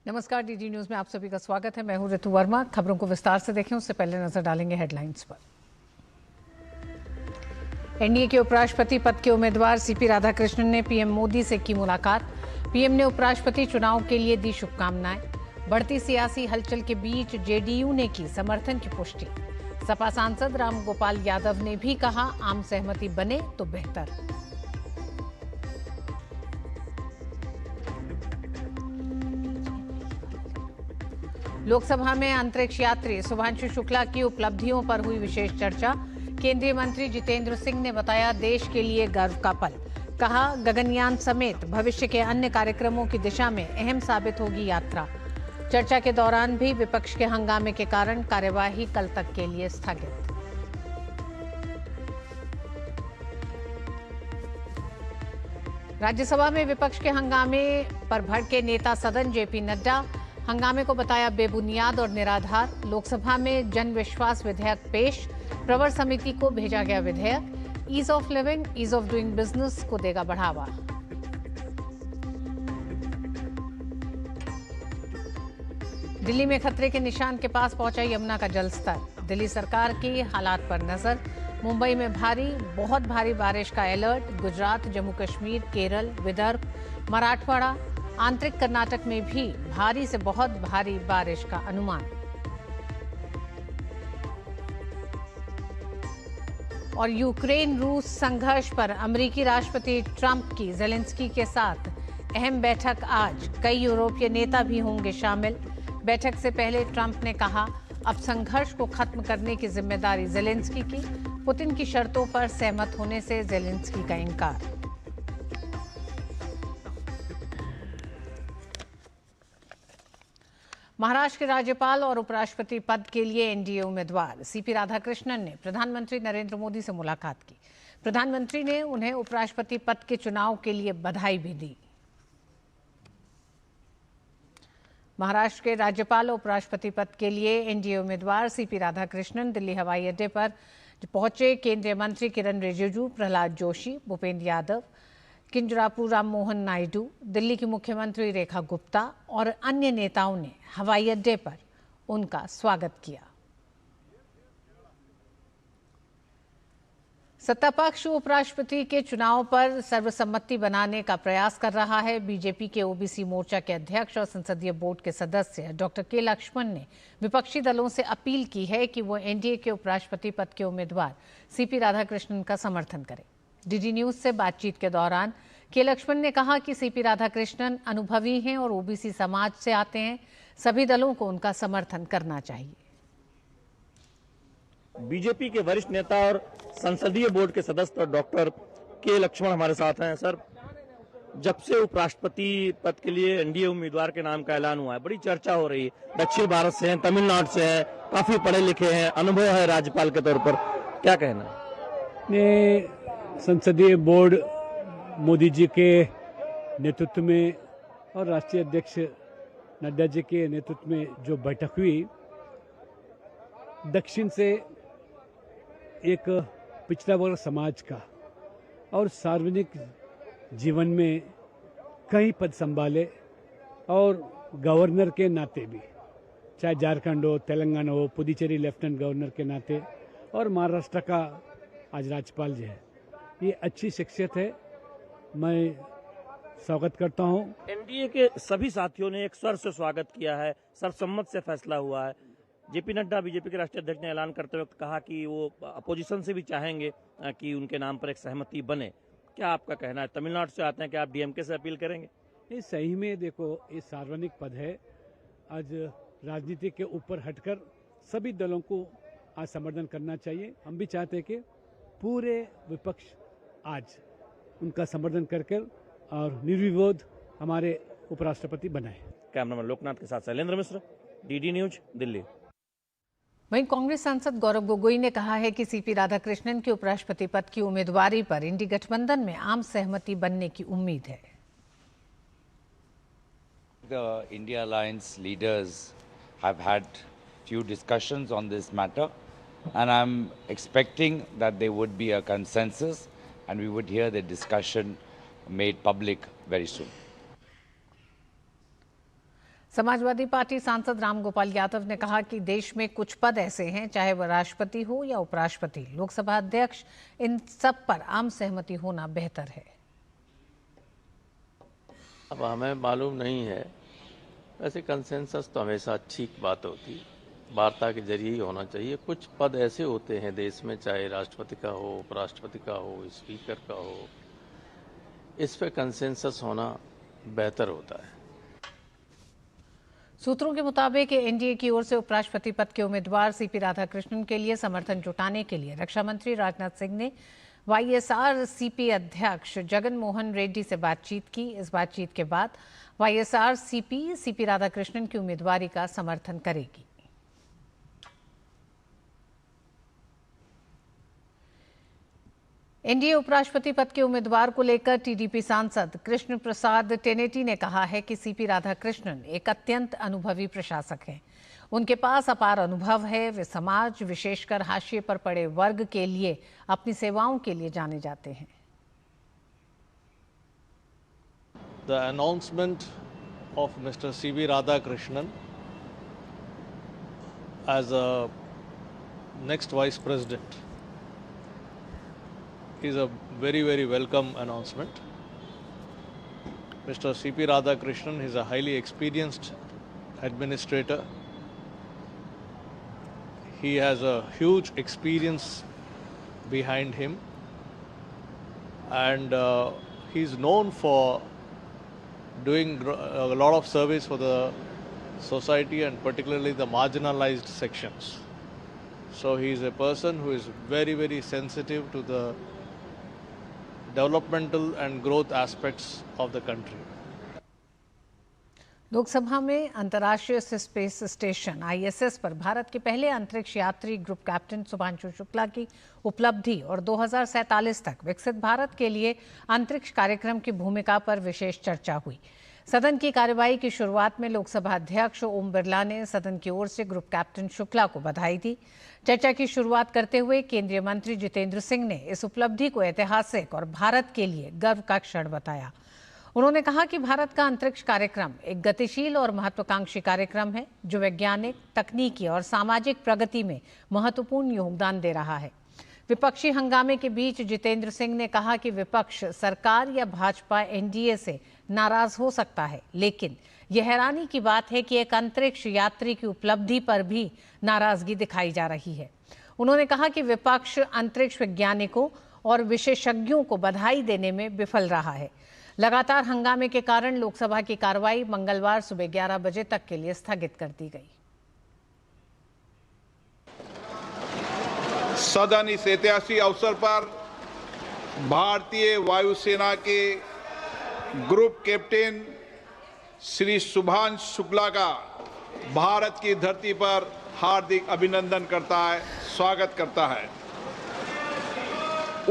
नमस्कार, DD news में आप सभी का स्वागत है। मैं हूं ऋतु वर्मा। खबरों को विस्तार से देखें उससे पहले नजर डालेंगे हेडलाइंस पर। एनडीए के उपराष्ट्रपति पद के उम्मीदवार सीपी राधाकृष्णन ने पीएम मोदी से की मुलाकात। पीएम ने उपराष्ट्रपति चुनाव के लिए दी शुभकामनाएं। बढ़ती सियासी हलचल के बीच जेडीयू ने की समर्थन की पुष्टि। सपा सांसद रामगोपाल यादव ने भी कहा, आम सहमति बने तो बेहतर। लोकसभा में अंतरिक्ष यात्री शुभांशु शुक्ला की उपलब्धियों पर हुई विशेष चर्चा। केंद्रीय मंत्री जितेंद्र सिंह ने बताया, देश के लिए गर्व का पल। कहा, गगनयान समेत भविष्य के अन्य कार्यक्रमों की दिशा में अहम साबित होगी यात्रा। चर्चा के दौरान भी विपक्ष के हंगामे के कारण कार्यवाही कल तक के लिए स्थगित। राज्यसभा में विपक्ष के हंगामे पर भड़के नेता सदन जेपी नड्डा। हंगामे को बताया बेबुनियाद और निराधार। लोकसभा में जन विश्वास विधेयक पेश। प्रवर समिति को भेजा गया विधेयक। Ease of living, ease of doing business को देगा बढ़ावा। दिल्ली में खतरे के निशान के पास पहुंचा यमुना का जलस्तर। दिल्ली सरकार की हालात पर नजर। मुंबई में भारी, बहुत भारी बारिश का अलर्ट। गुजरात, जम्मू कश्मीर, केरल, विदर्भ, मराठवाड़ा, आंतरिक कर्नाटक में भी भारी से बहुत भारी बारिश का अनुमान। और यूक्रेन रूस संघर्ष पर अमेरिकी राष्ट्रपति ट्रंप की ज़ेलेंस्की के साथ अहम बैठक आज। कई यूरोपीय नेता भी होंगे शामिल। बैठक से पहले ट्रंप ने कहा, अब संघर्ष को खत्म करने की जिम्मेदारी ज़ेलेंस्की की। पुतिन की शर्तों पर सहमत होने से ज़ेलेंस्की का इनकार। महाराष्ट्र के राज्यपाल और उपराष्ट्रपति पद के लिए एनडीए उम्मीदवार सीपी राधाकृष्णन ने प्रधानमंत्री नरेंद्र मोदी से मुलाकात की। प्रधानमंत्री ने उन्हें उपराष्ट्रपति पद के चुनाव के लिए बधाई भी दी। महाराष्ट्र के राज्यपाल और उपराष्ट्रपति पद के लिए एनडीए उम्मीदवार सीपी राधाकृष्णन दिल्ली हवाई अड्डे पर पहुंचे। केंद्रीय मंत्री किरण रिजिजू, प्रहलाद जोशी, भूपेंद्र यादव, किंजरापू राम मोहन नायडू, दिल्ली की मुख्यमंत्री रेखा गुप्ता और अन्य नेताओं ने हवाई अड्डे पर उनका स्वागत किया। सत्तापक्ष उपराष्ट्रपति के चुनाव पर सर्वसम्मति बनाने का प्रयास कर रहा है। बीजेपी के ओबीसी मोर्चा के अध्यक्ष और संसदीय बोर्ड के सदस्य डॉक्टर के लक्ष्मण ने विपक्षी दलों से अपील की है कि वो एनडीए के उपराष्ट्रपति पद के उम्मीदवार सीपी राधाकृष्णन का समर्थन करें। डीडी न्यूज से बातचीत के दौरान के लक्ष्मण ने कहा कि सीपी राधाकृष्णन अनुभवी हैं और ओबीसी समाज से आते हैं। सभी दलों को उनका समर्थन करना चाहिए। बीजेपी के वरिष्ठ नेता और संसदीय बोर्ड के सदस्य डॉक्टर के लक्ष्मण हमारे साथ हैं। सर, जब से उपराष्ट्रपति पद के लिए एनडीए उम्मीदवार के नाम का ऐलान हुआ है, बड़ी चर्चा हो रही है। दक्षिण भारत से हैं, तमिलनाडु से हैं, काफी पढ़े लिखे हैं, अनुभव है राज्यपाल के तौर पर, क्या कहना? संसदीय बोर्ड मोदी जी के नेतृत्व में और राष्ट्रीय अध्यक्ष नड्डा जी के नेतृत्व में जो बैठक हुई, दक्षिण से एक पिछड़ा वर्ग समाज का और सार्वजनिक जीवन में कई पद संभाले और गवर्नर के नाते भी, चाहे झारखंड हो, तेलंगाना हो, पुदुचेरी लेफ्टिनेंट गवर्नर के नाते और महाराष्ट्र का आज राज्यपाल जी है। ये अच्छी शख्सियत है, मैं स्वागत करता हूं। एनडीए के सभी साथियों ने एक स्वर से स्वागत किया है, सर्वसम्मत से फैसला हुआ है। जेपी नड्डा बीजेपी के राष्ट्रीय अध्यक्ष ने ऐलान करते वक्त कहा कि वो अपोजिशन से भी चाहेंगे कि उनके नाम पर एक सहमति बने। क्या आपका कहना है? तमिलनाडु से आते हैं, क्या आप डीएमके से अपील करेंगे? नहीं, सही में देखो, ये सार्वजनिक पद है। आज राजनीति के ऊपर हटकर सभी दलों को आज समर्थन करना चाहिए। हम भी चाहते हैं कि पूरे विपक्ष आज उनका समर्थन करके और निर्विरोध हमारे उपराष्ट्रपति बनाए। कैमरामैन लोकनाथ के साथ शैलेंद्र मिश्र, डीडी न्यूज, दिल्ली। वहीं कांग्रेस सांसद गौरव गोगोई ने कहा है कि सीपी राधाकृष्णन की उपराष्ट्रपति पद की उम्मीदवारी पर इंडी गठबंधन में आम सहमति बनने की उम्मीद है। The India Alliance leaders have had few discussions on this matter, and I'm expecting that there would be a consensus and we would hear the discussion made public very soon. Samajwadi party सांसद रामगोपाल यादव ने कहा कि देश में कुछ पद ऐसे हैं, चाहे वह राष्ट्रपति हो या उपराष्ट्रपति, लोकसभा अध्यक्ष, इन सब पर आम सहमति होना बेहतर है। अब हमें मालूम नहीं है, वैसे कंसेंसस तो हमेशा अच्छी बात होती है, वार्ता के जरिए ही होना चाहिए। कुछ पद ऐसे होते हैं देश में, चाहे राष्ट्रपति का हो, उपराष्ट्रपति का हो, स्पीकर का हो, इस पे कंसेंसस होना बेहतर होता है। सूत्रों के मुताबिक एनडीए की ओर से उपराष्ट्रपति पद के उम्मीदवार सीपी राधाकृष्णन के लिए समर्थन जुटाने के लिए रक्षा मंत्री राजनाथ सिंह ने वाईएसआरसीपी अध्यक्ष जगन मोहन रेड्डी से बातचीत की। इस बातचीत के बाद वाईएसआरसीपी सीपी राधाकृष्णन की उम्मीदवारी का समर्थन करेगी। एनडीए उपराष्ट्रपति पद के उम्मीदवार को लेकर टीडीपी सांसद कृष्ण प्रसाद टेनेटी ने कहा है कि सीपी राधाकृष्णन एक अत्यंत अनुभवी प्रशासक हैं। उनके पास अपार अनुभव है। वे समाज, विशेषकर हाशिए पर पड़े वर्ग के लिए अपनी सेवाओं के लिए जाने जाते हैं। The announcement of Mr. C.V. Radhakrishnan as a next Vice President is a very, very welcome announcement. Mr. C.P. Radhakrishnan is a highly experienced administrator. He has a huge experience behind him, and he's known for doing a lot of service for the society and particularly the marginalized sections. So he is a person who is very, very sensitive to the developmental and growth aspects of the country. Lok Sabha में अंतर्राष्ट्रीय space station ISS पर भारत के पहले अंतरिक्ष यात्री group captain Shubhanshu Shukla की उपलब्धि और 2047 तक विकसित भारत के लिए अंतरिक्ष कार्यक्रम की भूमिका पर विशेष चर्चा हुई। सदन की कार्यवाही की शुरुआत में लोकसभा अध्यक्ष ओम बिरला ने सदन की ओर से ग्रुप कैप्टन शुक्ला को बधाई दी। चर्चा की शुरुआत करते हुए केंद्रीय मंत्री जितेंद्र सिंह ने इस उपलब्धि को ऐतिहासिक और भारत के लिए गर्व का क्षण बताया। उन्होंने कहा कि भारत का अंतरिक्ष कार्यक्रम एक गतिशील और महत्वाकांक्षी कार्यक्रम है जो वैज्ञानिक, तकनीकी और सामाजिक प्रगति में महत्वपूर्ण योगदान दे रहा है। विपक्षी हंगामे के बीच जितेंद्र सिंह ने कहा कि विपक्ष सरकार या भाजपा एनडीए से नाराज हो सकता है, लेकिन यह हैरानी की बात है कि एक अंतरिक्ष यात्री की उपलब्धि पर भी नाराजगी दिखाई जा रही है। उन्होंने कहा कि विपक्ष अंतरिक्ष वैज्ञानिकों और विशेषज्ञों को बधाई देने में विफल रहा है। लगातार हंगामे के कारण लोकसभा की कार्रवाई मंगलवार सुबह 11 बजे तक के लिए स्थगित कर दी गई। सदन इस ऐतिहासिक अवसर पर भारतीय वायुसेना के ग्रुप कैप्टन श्री शुभांशु शुक्ला का भारत की धरती पर हार्दिक अभिनंदन करता है, स्वागत करता है।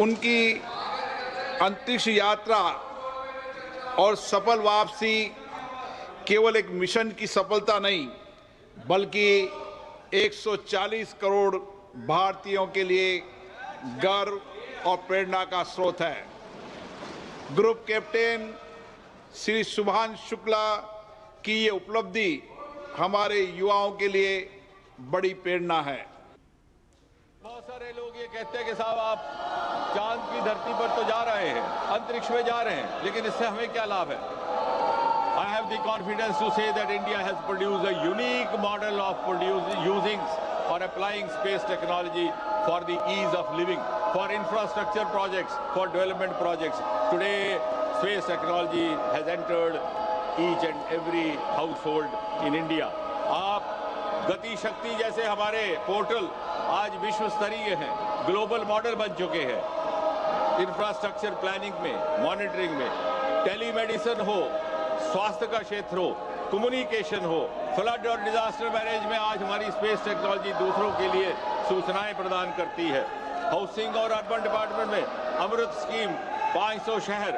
उनकी अंतरिक्ष यात्रा और सफल वापसी केवल एक मिशन की सफलता नहीं, बल्कि 140 करोड़ भारतीयों के लिए गर्व और प्रेरणा का स्रोत है। ग्रुप कैप्टन श्री शुभांशु शुक्ला की ये उपलब्धि हमारे युवाओं के लिए बड़ी प्रेरणा है। बहुत सारे लोग ये कहते हैं कि साहब आप चांद की धरती पर तो जा रहे हैं, अंतरिक्ष में जा रहे हैं, लेकिन इससे हमें क्या लाभ है? I have the confidence to say that India has produced a unique model of using or applying space technology for the ease of living, for infrastructure projects, for development projects. Today, space technology has entered each and every household in India. आप गति शक्ति जैसे हमारे portal आज विश्व स्तरीय हैं, global model बन चुके हैं। इंफ्रास्ट्रक्चर प्लानिंग में, मॉनिटरिंग में, टेलीमेडिसिन हो, स्वास्थ्य का क्षेत्र हो, कम्युनिकेशन हो, फ्लड और डिजास्टर मैनेज में आज हमारी स्पेस टेक्नोलॉजी दूसरों के लिए सूचनाएं प्रदान करती है। हाउसिंग और अर्बन डिपार्टमेंट में अमृत स्कीम 500 शहर,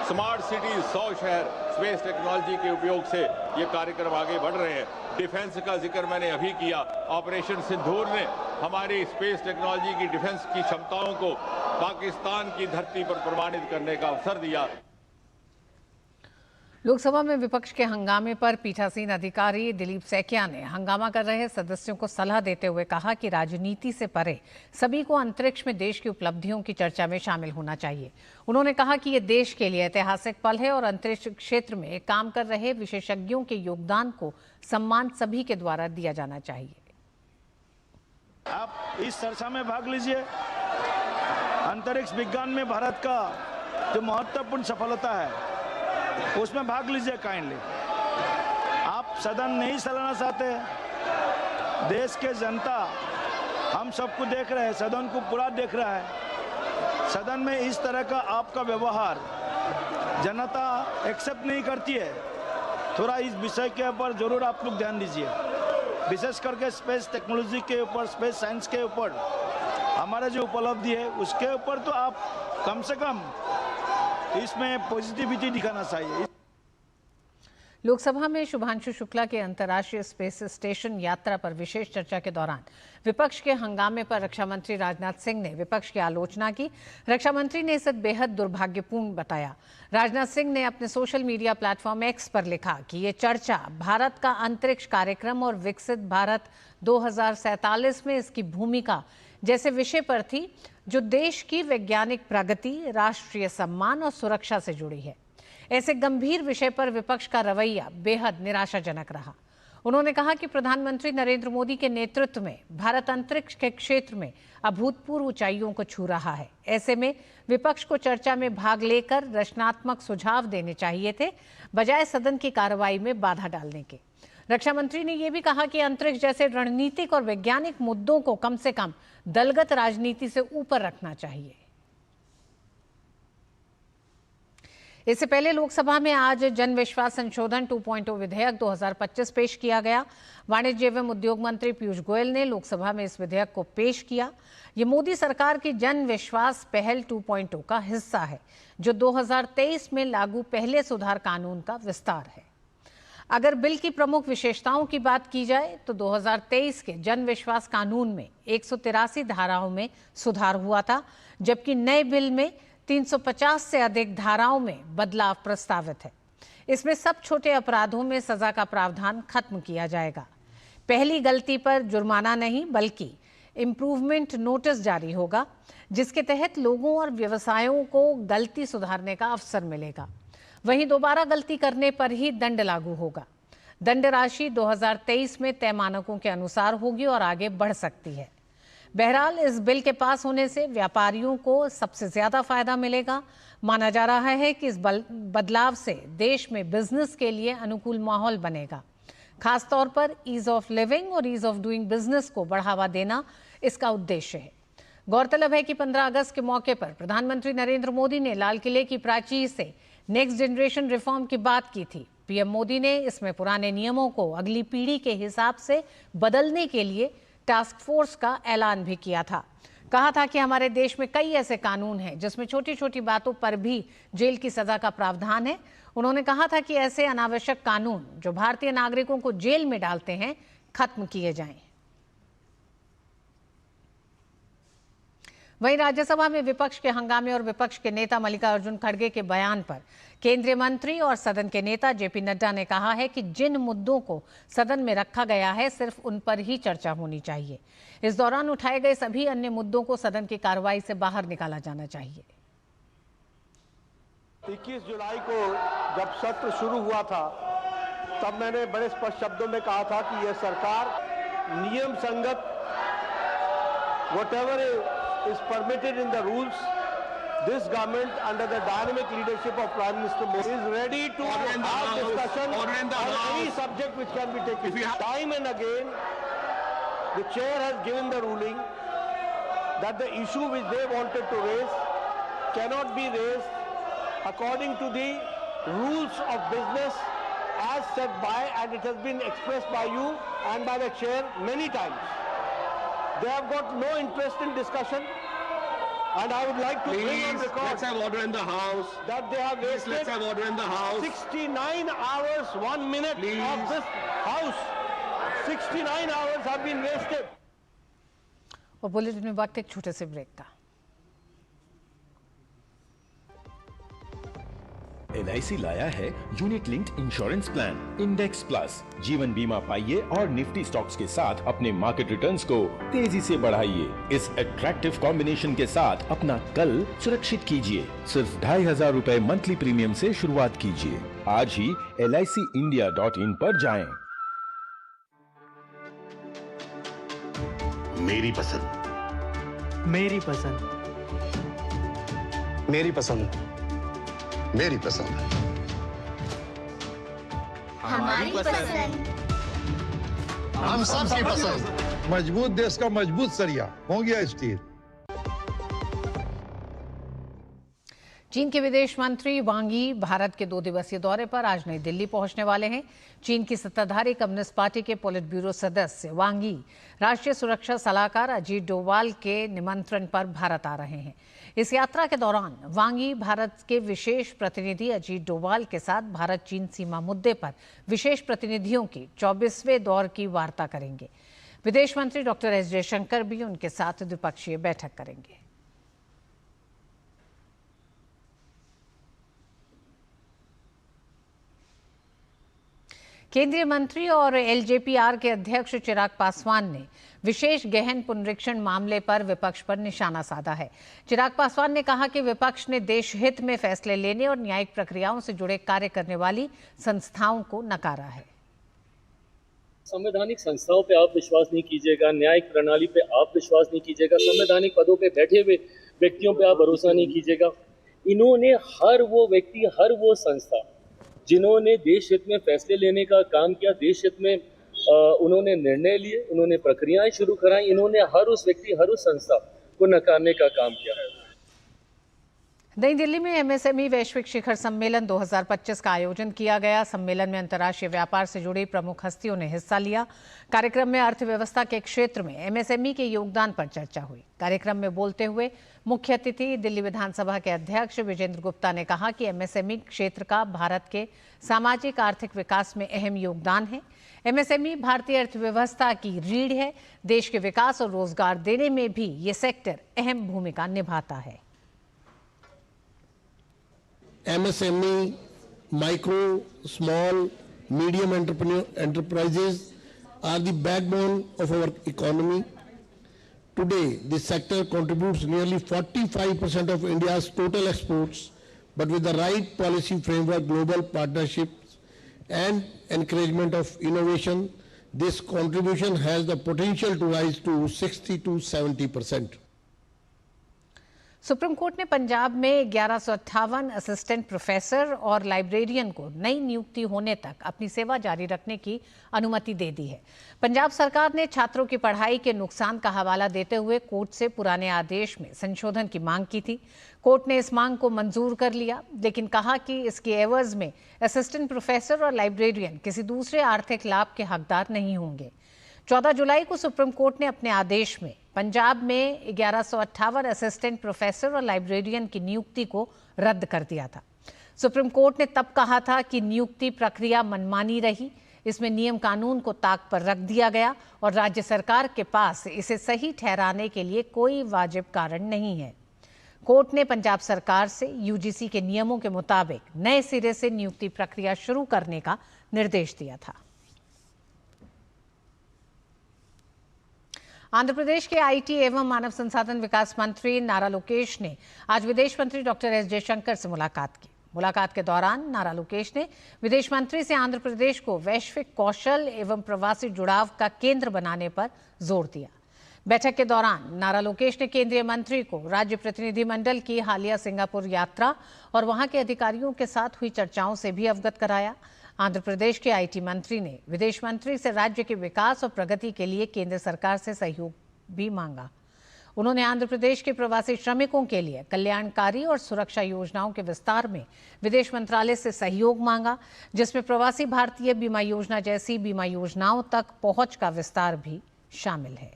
स्मार्ट सिटीज 100 शहर स्पेस टेक्नोलॉजी के उपयोग से ये कार्यक्रम आगे बढ़ रहे हैं। डिफेंस का जिक्र मैंने अभी किया। ऑपरेशन सिंदूर ने हमारी स्पेस टेक्नोलॉजी की डिफेंस की क्षमताओं को पाकिस्तान की धरती पर प्रमाणित करने का अवसर दिया। लोकसभा में विपक्ष के हंगामे पर पीठासीन अधिकारी दिलीप सैकिया ने हंगामा कर रहे सदस्यों को सलाह देते हुए कहा कि राजनीति से परे सभी को अंतरिक्ष में देश की उपलब्धियों की चर्चा में शामिल होना चाहिए। उन्होंने कहा कि ये देश के लिए ऐतिहासिक पल है और अंतरिक्ष क्षेत्र में काम कर रहे विशेषज्ञों के योगदान को सम्मान सभी के द्वारा दिया जाना चाहिए। आप इस चर्चा में भाग लीजिए। अंतरिक्ष विज्ञान में भारत का जो महत्वपूर्ण सफलता है उसमें भाग लीजिए काइंडली। आप सदन नहीं चलाना चाहते, देश के जनता हम सबको देख रहे हैं, सदन को पूरा देख रहा है। सदन में इस तरह का आपका व्यवहार जनता एक्सेप्ट नहीं करती है। थोड़ा इस विषय के ऊपर जरूर आप लोग ध्यान दीजिए, विशेष करके स्पेस टेक्नोलॉजी के ऊपर, स्पेस साइंस के ऊपर हमारा जो उपलब्धि है उसके ऊपर तो आप कम से कम इसमें पॉजिटिविटी दिखाना चाहिए। लोकसभा में शुभांशु शुक्ला के अंतर्राष्ट्रीय स्पेस स्टेशन यात्रा पर विशेष चर्चा के दौरान विपक्ष के हंगामे पर रक्षा मंत्री राजनाथ सिंह ने विपक्ष की आलोचना की। रक्षा मंत्री ने इसे बेहद दुर्भाग्यपूर्ण बताया। राजनाथ सिंह ने अपने सोशल मीडिया प्लेटफॉर्म एक्स पर लिखा कि ये चर्चा भारत का अंतरिक्ष कार्यक्रम और विकसित भारत 2047 में इसकी भूमिका जैसे विषय पर थी, जो देश की वैज्ञानिक प्रगति, राष्ट्रीय सम्मान और सुरक्षा से जुड़ी है। ऐसे गंभीर विषय पर विपक्ष का रवैया बेहद निराशाजनक रहा। उन्होंने कहा कि प्रधानमंत्री नरेंद्र मोदी के नेतृत्व में भारत अंतरिक्ष के क्षेत्र में अभूतपूर्व ऊंचाइयों को छू रहा है। ऐसे में विपक्ष को चर्चा में भाग लेकर रचनात्मक सुझाव देने चाहिए थे, बजाय सदन की कार्रवाई में बाधा डालने के। रक्षा मंत्री ने यह भी कहा कि अंतरिक्ष जैसे रणनीतिक और वैज्ञानिक मुद्दों को कम से कम दलगत राजनीति से ऊपर रखना चाहिए। इससे पहले लोकसभा में आज जन विश्वास संशोधन 2.0 विधेयक 2025 पेश किया गया। वाणिज्य एवं उद्योग मंत्री पीयूष गोयल ने लोकसभा में इस विधेयक को पेश किया। ये मोदी सरकार की जन विश्वास पहल 2.0 का हिस्सा है, जो 2023 में लागू पहले सुधार कानून का विस्तार है। अगर बिल की प्रमुख विशेषताओं की बात की जाए तो 2023 के जन विश्वास कानून में 183 धाराओं में सुधार हुआ था, जबकि नए बिल में 350 से अधिक धाराओं में बदलाव प्रस्तावित है। इसमें सब छोटे अपराधों में सजा का प्रावधान खत्म किया जाएगा। पहली गलती पर जुर्माना नहीं बल्कि इम्प्रूवमेंट नोटिस जारी होगा, जिसके तहत लोगों और व्यवसायों को गलती सुधारने का अवसर मिलेगा। वहीं दोबारा गलती करने पर ही दंड लागू होगा। दंड राशि 2023 में तय मानकों के अनुसार होगी और आगे बढ़ सकती है। बहरहाल इस बिल के पास होने से व्यापारियों को सबसे ज्यादा फायदा मिलेगा। माना जा रहा है कि इस बदलाव से देश में बिजनेस के लिए अनुकूल माहौल बनेगा। खासतौर पर ईज ऑफ लिविंग और ईज ऑफ डूइंग बिजनेस को बढ़ावा देना इसका उद्देश्य है। गौरतलब है कि 15 अगस्त के मौके पर प्रधानमंत्री नरेंद्र मोदी ने लाल किले की प्राचीर से नेक्स्ट जनरेशन रिफॉर्म की बात की थी। पीएम मोदी ने इसमें पुराने नियमों को अगली पीढ़ी के हिसाब से बदलने के लिए टास्क फोर्स का ऐलान भी किया था। कहा था कि हमारे देश में कई ऐसे कानून हैं जिसमें छोटी छोटी बातों पर भी जेल की सजा का प्रावधान है। उन्होंने कहा था कि ऐसे अनावश्यक कानून जो भारतीय नागरिकों को जेल में डालते हैं, खत्म किए जाएं। वहीं राज्यसभा में विपक्ष के हंगामे और विपक्ष के नेता मल्लिकार्जुन खड़गे के बयान पर केंद्रीय मंत्री और सदन के नेता जेपी नड्डा ने कहा है कि जिन मुद्दों को सदन में रखा गया है, सिर्फ उन पर ही चर्चा होनी चाहिए। इस दौरान उठाए गए सभी अन्य मुद्दों को सदन की कार्रवाई से बाहर निकाला जाना चाहिए। 21 जुलाई को जब सत्र शुरू हुआ था, तब मैंने बड़े स्पष्ट शब्दों में कहा था कि यह सरकार नियम संगत whatever is permitted in the rules, this government under the dynamic leadership of Prime Minister Modi is ready to have discussion on any subject which can be taken. Time and again, the chair has given the ruling that the issue which they wanted to raise cannot be raised according to the rules of business as set by, and it has been expressed by you and by the chair many times. They have got no interest in discussion, and I would like to bring on record. Let's have order in the house. That they have wasted. Let's have order in the house. 69 hours, 1 minute of this house. 69 hours have been wasted. और bulletin में वक्त एक छोटे से break का। LIC लाया है unit linked insurance plan index plus. जीवन बीमा पाइए और निफ्टी स्टॉक्स के साथ अपने मार्केट रिटर्न्स को तेजी से बढ़ाइए। इस अट्रैक्टिव कॉम्बिनेशन के साथ अपना कल सुरक्षित कीजिए। सिर्फ 2500 रुपए मंथली प्रीमियम से शुरुआत कीजिए। आज ही LICindia.in पर जाएं। मेरी पसंद, मेरी पसंद, मेरी पसंद, मेरी पसंद, हमारी पसंद, हम सबकी पसंद। मजबूत देश का मजबूत सरिया हो गया स्टील। चीन के विदेश मंत्री वांग यी भारत के 2 दिवसीय दौरे पर आज नई दिल्ली पहुंचने वाले हैं। चीन की सत्ताधारी कम्युनिस्ट पार्टी के पोलिट ब्यूरो सदस्य वांग यी राष्ट्रीय सुरक्षा सलाहकार अजीत डोवाल के निमंत्रण पर भारत आ रहे हैं। इस यात्रा के दौरान वांग यी भारत के विशेष प्रतिनिधि अजीत डोवाल के साथ भारत चीन सीमा मुद्दे पर विशेष प्रतिनिधियों की 24वें दौर की वार्ता करेंगे। विदेश मंत्री डॉक्टर एस जयशंकर भी उनके साथ द्विपक्षीय बैठक करेंगे। केंद्रीय मंत्री और LJPR के अध्यक्ष चिराग पासवान ने विशेष गहन पुनरीक्षण मामले पर विपक्ष पर निशाना साधा है। चिराग पासवान ने कहा कि विपक्ष ने देश हित में फैसले लेने और न्यायिक प्रक्रियाओं से जुड़े कार्य करने वाली संस्थाओं को नकारा है। संवैधानिक संस्थाओं पे आप विश्वास नहीं कीजिएगा, न्यायिक प्रणाली पे आप विश्वास नहीं कीजिएगा, संवैधानिक पदों पे बैठे हुए व्यक्तियों पे आप भरोसा नहीं कीजिएगा। इन्होंने हर वो व्यक्ति, हर वो संस्था जिन्होंने देश हित में फैसले लेने का काम किया, देश हित में उन्होंने निर्णय लिए, उन्होंने प्रक्रियाएं शुरू कराई, इन्होंने हर उस व्यक्ति, हर उस संस्था को नकारने का काम किया है। नई दिल्ली में MSME वैश्विक शिखर सम्मेलन 2025 का आयोजन किया गया। सम्मेलन में अंतर्राष्ट्रीय व्यापार से जुड़ी प्रमुख हस्तियों ने हिस्सा लिया। कार्यक्रम में अर्थव्यवस्था के क्षेत्र में MSME के योगदान पर चर्चा हुई। कार्यक्रम में बोलते हुए मुख्य अतिथि दिल्ली विधानसभा के अध्यक्ष विजेंद्र गुप्ता ने कहा कि MSME क्षेत्र का भारत के सामाजिक आर्थिक विकास में अहम योगदान है। MSME भारतीय अर्थव्यवस्था की रीढ़ है। देश के विकास और रोजगार देने में भी ये सेक्टर अहम भूमिका निभाता है। MSME, micro, small, medium enterprises are the backbone of our economy. Today, this sector contributes nearly 45% of India's total exports, but with the right policy framework, global partnerships, and encouragement of innovation, this contribution has the potential to rise to 60 to 70%. Supreme court ने पंजाब में 1158 assistant professor और librarian को नई नियुक्ति होने तक अपनी सेवा जारी रखने की अनुमति दे दी है। पंजाब सरकार ने छात्रों की पढ़ाई के नुकसान का हवाला देते हुए कोर्ट से पुराने आदेश में संशोधन की मांग की थी। कोर्ट ने इस मांग को मंजूर कर लिया, लेकिन कहा कि इसके एवज में असिस्टेंट प्रोफेसर और लाइब्रेरियन किसी दूसरे आर्थिक लाभ के हकदार नहीं होंगे। 14 जुलाई को सुप्रीम कोर्ट ने अपने आदेश में पंजाब में 1158 असिस्टेंट प्रोफेसर और लाइब्रेरियन की नियुक्ति को रद्द कर दिया था। सुप्रीम कोर्ट ने तब कहा था कि नियुक्ति प्रक्रिया मनमानी रही, इसमें नियम कानून को ताक पर रख दिया गया और राज्य सरकार के पास इसे सही ठहराने के लिए कोई वाजिब कारण नहीं है। कोर्ट ने पंजाब सरकार से UGC के नियमों के मुताबिक नए सिरे से नियुक्ति प्रक्रिया शुरू करने का निर्देश दिया था। आंध्र प्रदेश के IT एवं मानव संसाधन विकास मंत्री नारा लोकेश ने आज विदेश मंत्री डॉक्टर एस जयशंकर से मुलाकात की। मुलाकात के दौरान नारा लोकेश ने विदेश मंत्री से आंध्र प्रदेश को वैश्विक कौशल एवं प्रवासी जुड़ाव का केंद्र बनाने पर जोर दिया। बैठक के दौरान नारा लोकेश ने केंद्रीय मंत्री को राज्य प्रतिनिधिमंडल की हालिया सिंगापुर यात्रा और वहां के अधिकारियों के साथ हुई चर्चाओं से भी अवगत कराया। आंध्र प्रदेश के IT मंत्री ने विदेश मंत्री से राज्य के विकास और प्रगति के लिए केंद्र सरकार से सहयोग भी मांगा। उन्होंने आंध्र प्रदेश के प्रवासी श्रमिकों के लिए कल्याणकारी और सुरक्षा योजनाओं के विस्तार में विदेश मंत्रालय से सहयोग मांगा, जिसमें प्रवासी भारतीय बीमा योजना जैसी बीमा योजनाओं तक पहुंच का विस्तार भी शामिल है।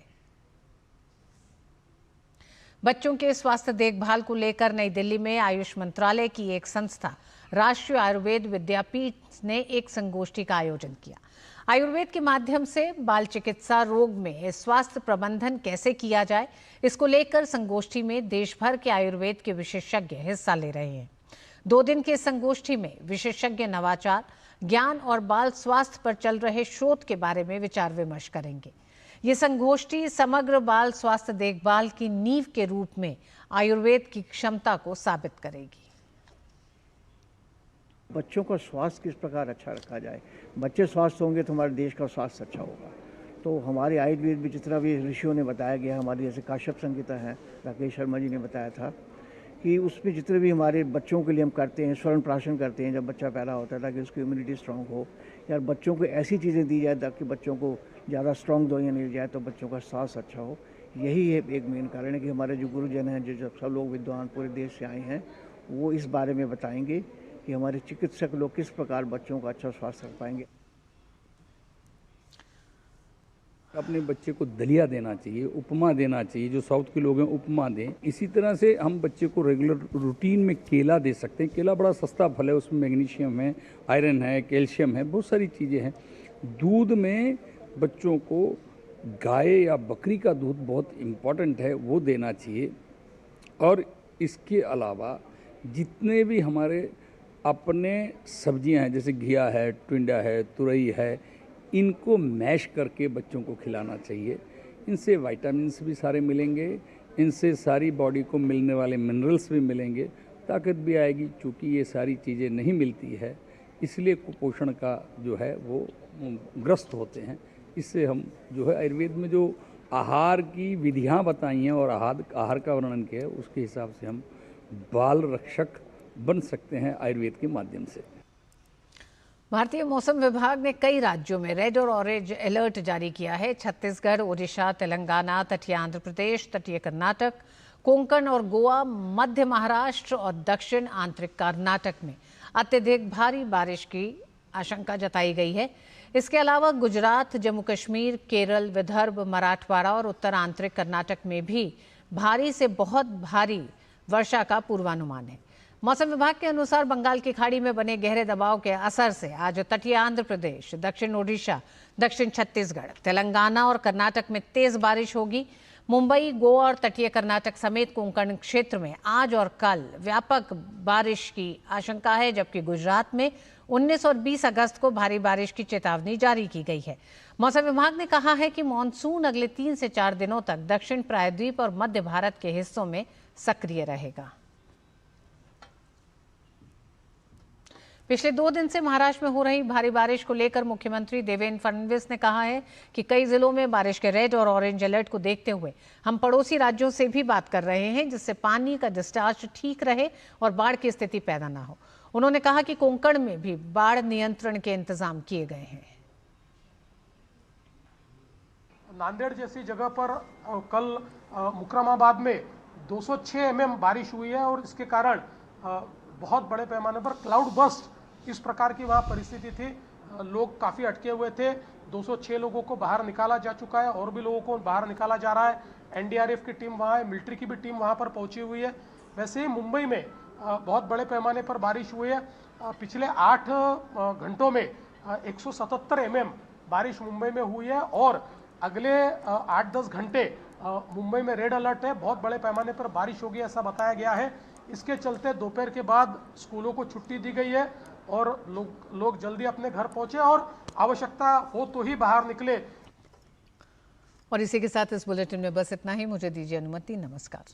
बच्चों के स्वास्थ्य देखभाल को लेकर नई दिल्ली में आयुष मंत्रालय की एक संस्था राष्ट्रीय आयुर्वेद विद्यापीठ ने एक संगोष्ठी का आयोजन किया। आयुर्वेद के माध्यम से बाल चिकित्सा रोग में स्वास्थ्य प्रबंधन कैसे किया जाए, इसको लेकर संगोष्ठी में देश भर के आयुर्वेद के विशेषज्ञ हिस्सा ले रहे हैं। 2 दिन की इस संगोष्ठी में विशेषज्ञ नवाचार, ज्ञान और बाल स्वास्थ्य पर चल रहे शोध के बारे में विचार विमर्श करेंगे। ये संगोष्ठी समग्र बाल स्वास्थ्य देखभाल की नींव के रूप में आयुर्वेद की क्षमता को साबित करेगी। बच्चों का स्वास्थ्य किस प्रकार अच्छा रखा जाए, बच्चे स्वस्थ होंगे तो हमारे देश का स्वास्थ्य अच्छा होगा। तो हमारे आयुर्वेद में जितना भी ऋषियों ने बताया गया, हमारी जैसे काश्यप संहिता है, राकेश शर्मा जी ने बताया था कि उसमें जितने भी हमारे बच्चों के लिए हम करते हैं, स्वर्ण प्राशन करते हैं जब बच्चा पैदा होता है ताकि उसकी इम्यूनिटी स्ट्रांग हो, या बच्चों को ऐसी चीज़ें दी जाए ताकि बच्चों को ज़्यादा स्ट्रांग दवाइयाँ मिल जाए तो बच्चों का स्वास्थ्य अच्छा हो। यही एक मेन कारण है कि हमारे जो गुरुजन हैं, जो सब लोग विद्वान पूरे देश से आए हैं, वो इस बारे में बताएंगे कि हमारे चिकित्सक लोग किस प्रकार बच्चों का अच्छा स्वास्थ्य रख पाएंगे। अपने बच्चे को दलिया देना चाहिए, उपमा देना चाहिए, जो साउथ के लोग हैं उपमा दें। इसी तरह से हम बच्चे को रेगुलर रूटीन में केला दे सकते हैं। केला बड़ा सस्ता फल है, उसमें मैग्नीशियम है, आयरन है, कैल्शियम है, बहुत सारी चीज़ें हैं। दूध में बच्चों को गाय या बकरी का दूध बहुत इम्पॉर्टेंट है, वो देना चाहिए। और इसके अलावा जितने भी हमारे अपने सब्जियां हैं, जैसे घिया है, टिंडा है, तुरई है, इनको मैश करके बच्चों को खिलाना चाहिए। इनसे विटामिन्स भी सारे मिलेंगे, इनसे सारी बॉडी को मिलने वाले मिनरल्स भी मिलेंगे, ताकत भी आएगी। चूँकि ये सारी चीज़ें नहीं मिलती है, इसलिए कुपोषण का जो है वो ग्रस्त होते हैं। इससे हम जो है आयुर्वेद में जो आहार की विधियाँ बताई हैं और आहार का वर्णन किया है, उसके हिसाब से हम बाल रक्षक बन सकते हैं आयुर्वेद के माध्यम से। भारतीय मौसम विभाग ने कई राज्यों में रेड और ऑरेंज अलर्ट जारी किया है। छत्तीसगढ़, ओडिशा, तेलंगाना, तटीय आंध्र प्रदेश, तटीय कर्नाटक, कोंकण और गोवा, मध्य महाराष्ट्र और दक्षिण आंतरिक कर्नाटक में अत्यधिक भारी बारिश की आशंका जताई गई है। इसके अलावा गुजरात, जम्मू कश्मीर, केरल, विदर्भ, मराठवाड़ा और उत्तर आंतरिक कर्नाटक में भी भारी से बहुत भारी वर्षा का पूर्वानुमान है। मौसम विभाग के अनुसार बंगाल की खाड़ी में बने गहरे दबाव के असर से आज तटीय आंध्र प्रदेश, दक्षिण ओडिशा, दक्षिण छत्तीसगढ़, तेलंगाना और कर्नाटक में तेज बारिश होगी। मुंबई, गोवा और तटीय कर्नाटक समेत कोंकण क्षेत्र में आज और कल व्यापक बारिश की आशंका है, जबकि गुजरात में 19 और 20 अगस्त को भारी बारिश की चेतावनी जारी की गई है। मौसम विभाग ने कहा है कि मानसून अगले 3 से 4 दिनों तक दक्षिण प्रायद्वीप और मध्य भारत के हिस्सों में सक्रिय रहेगा। पिछले 2 दिन से महाराष्ट्र में हो रही भारी बारिश को लेकर मुख्यमंत्री देवेंद्र फडणवीस ने कहा है कि कई जिलों में बारिश के रेड और ऑरेंज अलर्ट को देखते हुए हम पड़ोसी राज्यों से भी बात कर रहे हैं, जिससे पानी का डिस्चार्ज ठीक रहे और बाढ़ की स्थिति पैदा ना हो। उन्होंने कहा कि कोंकण में भी बाढ़ नियंत्रण के इंतजाम किए गए हैं। नांदेड़ जैसी जगह पर कल मुकरमाबाद में 206 mm बारिश हुई है और इसके कारण बहुत बड़े पैमाने पर क्लाउड बस्ट इस प्रकार की वहाँ परिस्थिति थी। लोग काफ़ी अटके हुए थे। 206 लोगों को बाहर निकाला जा चुका है और भी लोगों को बाहर निकाला जा रहा है। एनडीआरएफ की टीम वहाँ है, मिलिट्री की भी टीम वहाँ पर पहुँची हुई है। वैसे ही मुंबई में बहुत बड़े पैमाने पर बारिश हुई है। पिछले 8 घंटों में 177 mm बारिश मुंबई में हुई है और अगले 8-10 घंटे मुंबई में रेड अलर्ट है। बहुत बड़े पैमाने पर बारिश होगी ऐसा बताया गया है। इसके चलते दोपहर के बाद स्कूलों को छुट्टी दी गई है और लोग जल्दी अपने घर पहुंचे और आवश्यकता हो तो ही बाहर निकले। और इसी के साथ इस बुलेटिन में बस इतना ही। मुझे दीजिए अनुमति। नमस्कार।